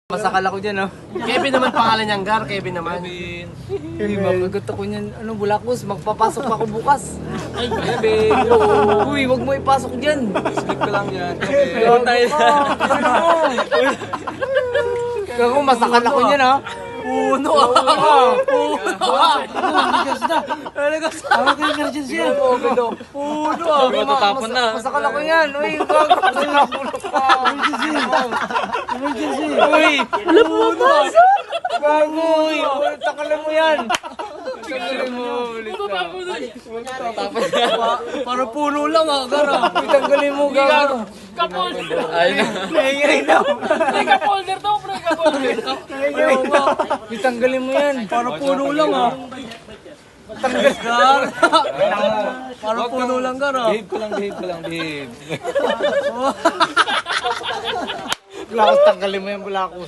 Masakal ako dyan, oh. Kevin naman pangalan niyang Gar, Kevin naman. Uy, makagot ako niyan. Ano, Bulakos, magpapasok pa ako bukas. Ay, Kevin, uy, wag mo ipasok dyan. Slip ka lang yan. Kevin. Tayo. Kung masakal ako niyan, ha. Puno ah! Puno ah! Tawag kayo emergency yan. Puno, ah. Matatapon na. Masakal ako yan. Uy, emergency. Uy, Wala pumapasok! gago. Uy, takalan mo yan. Takalan mo. Para puno lang ah, Gar ah. Tanggalin mo, gago. Kapolder! Ayun na. Nahingay na. Pre, kapolder to, pre, kapolder to. Tanggalin mo yan. Para puno lang ah. Tanggal Gar! Para puno lang, Gar ah. Behave ko lang. Bulakos, tanggalin mo yan, Bulakos.